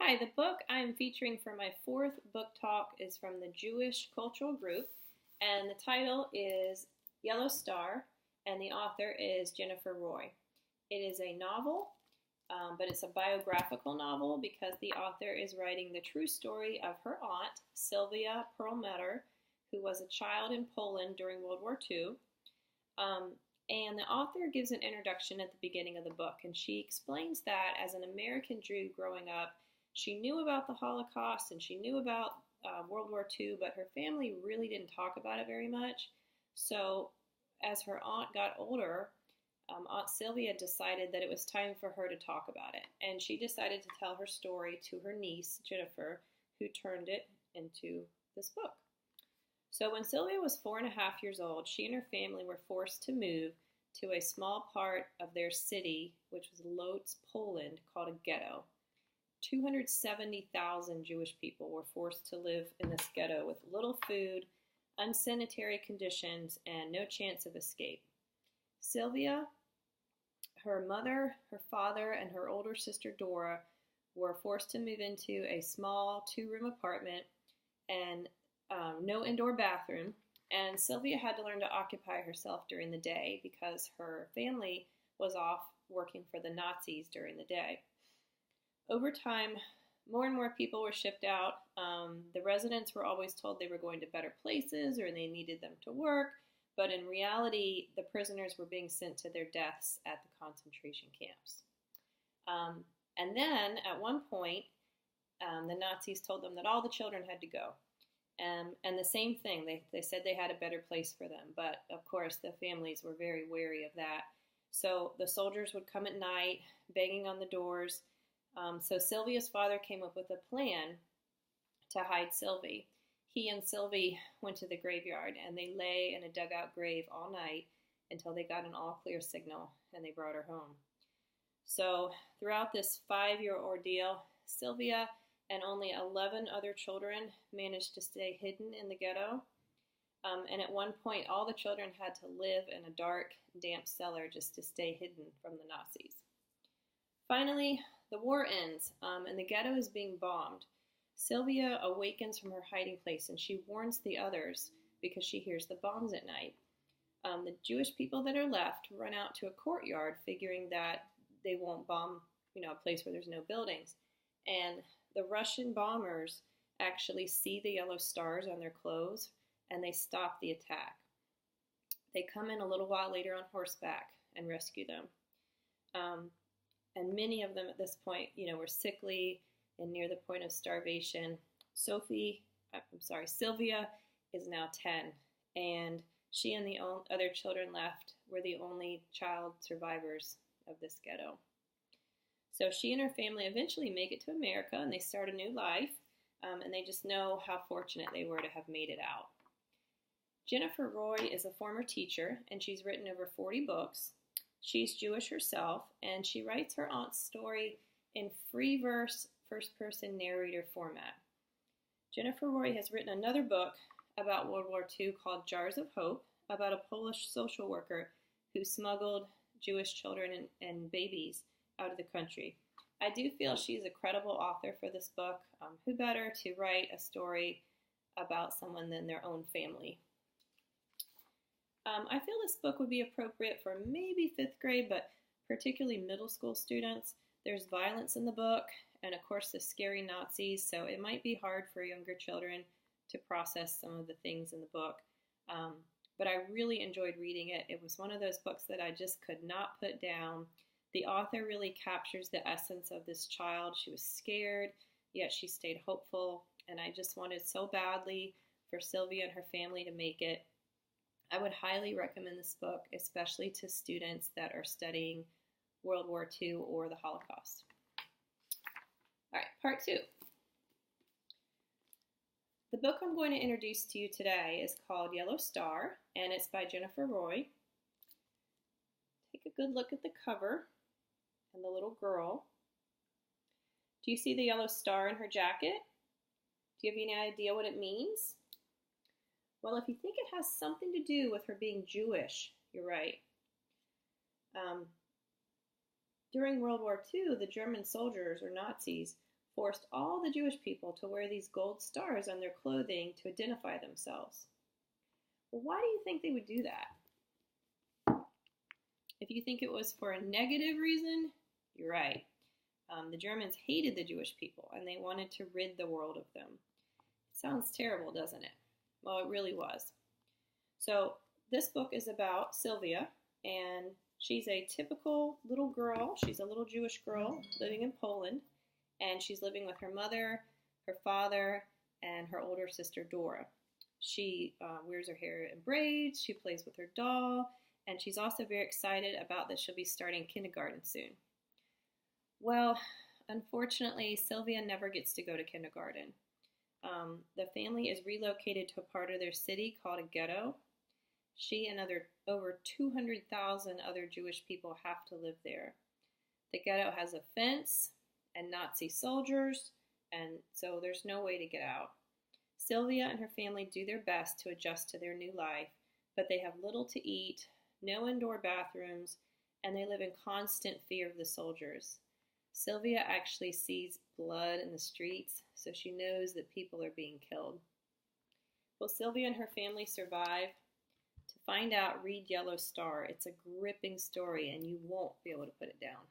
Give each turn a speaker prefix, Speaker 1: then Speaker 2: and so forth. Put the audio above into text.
Speaker 1: Hi, the book I'm featuring for my fourth book talk is from the Jewish Cultural Group, and the title is Yellow Star, and the author is Jennifer Roy. It is a novel, but it's a biographical novel because the author is writing the true story of her aunt, Sylvia Perlmutter, who was a child in Poland during World War II. And the author gives an introduction at the beginning of the book, and she explains that as an American Jew growing up, she knew about the Holocaust and she knew about World War II, but her family really didn't talk about it very much. So as her aunt got older, Aunt Sylvia decided that it was time for her to talk about it. And she decided to tell her story to her niece, Jennifer, who turned it into this book. So when Sylvia was 4.5 years old, she and her family were forced to move to a small part of their city, which was Lodz, Poland, called a ghetto. 270,000 Jewish people were forced to live in this ghetto with little food, unsanitary conditions, and no chance of escape. Sylvia, her mother, her father, and her older sister Dora were forced to move into a small 2-room apartment and no indoor bathroom. And Sylvia had to learn to occupy herself during the day because her family was off working for the Nazis during the day. Over time, more and more people were shipped out. The residents were always told they were going to better places or they needed them to work, but in reality, the prisoners were being sent to their deaths at the concentration camps. And then, at one point, the Nazis told them that all the children had to go. And the same thing, they said they had a better place for them, but of course the families were very wary of that. So the soldiers would come at night, banging on the doors. So Sylvia's father came up with a plan to hide Sylvie. He and Sylvie went to the graveyard and they lay in a dugout grave all night until they got an all-clear signal and they brought her home. So throughout this 5-year ordeal, Sylvia and only 11 other children managed to stay hidden in the ghetto. And at one point, all the children had to live in a dark, damp cellar just to stay hidden from the Nazis. Finally, the war ends, and the ghetto is being bombed. Sylvia awakens from her hiding place, and she warns the others because she hears the bombs at night. The Jewish people that are left run out to a courtyard, figuring that they won't bomb, a place where there's no buildings. And the Russian bombers actually see the yellow stars on their clothes, and they stop the attack. They come in a little while later on horseback and rescue them. And many of them at this point, were sickly and near the point of starvation. Sylvia is now 10, and she and the other children left were the only child survivors of this ghetto. So she and her family eventually make it to America, and they start a new life, and they just know how fortunate they were to have made it out. Jennifer Roy is a former teacher, and she's written over 40 books. She's Jewish herself, and she writes her aunt's story in free verse, first-person narrator format. Jennifer Roy has written another book about World War II called Jars of Hope, about a Polish social worker who smuggled Jewish children and babies out of the country. I do feel she's a credible author for this book. Who better to write a story about someone than their own family? I feel this book would be appropriate for maybe 5th grade, but particularly middle school students. There's violence in the book, and of course the scary Nazis, so it might be hard for younger children to process some of the things in the book. But I really enjoyed reading it. It was one of those books that I just could not put down. The author really captures the essence of this child. She was scared, yet she stayed hopeful, and I just wanted so badly for Sylvia and her family to make it. I would highly recommend this book, especially to students that are studying World War II or the Holocaust. All right, part 2. The book I'm going to introduce to you today is called Yellow Star, and it's by Jennifer Roy. Take a good look at the cover and the little girl. Do you see the yellow star in her jacket? Do you have any idea what it means? Well, if you think it has something to do with her being Jewish, you're right. During World War II, the German soldiers, or Nazis, forced all the Jewish people to wear these gold stars on their clothing to identify themselves. Well, why do you think they would do that? If you think it was for a negative reason, you're right. The Germans hated the Jewish people and they wanted to rid the world of them. It sounds terrible, doesn't it? Well, it really was. So this book is about Sylvia, and she's a typical little girl. She's a little Jewish girl living in Poland, and she's living with her mother, her father, and her older sister Dora. She wears her hair in braids, she plays with her doll, and she's also very excited about that she'll be starting kindergarten soon. Well, unfortunately, Sylvia never gets to go to kindergarten. The family is relocated to a part of their city called a ghetto. She and over 200,000 other Jewish people have to live there. The ghetto has a fence and Nazi soldiers, and so there's no way to get out. Sylvia and her family do their best to adjust to their new life, but they have little to eat, no indoor bathrooms, and they live in constant fear of the soldiers. Sylvia actually sees blood in the streets, so she knows that people are being killed. Will Sylvia and her family survive? To find out, read Yellow Star. It's a gripping story, and you won't be able to put it down.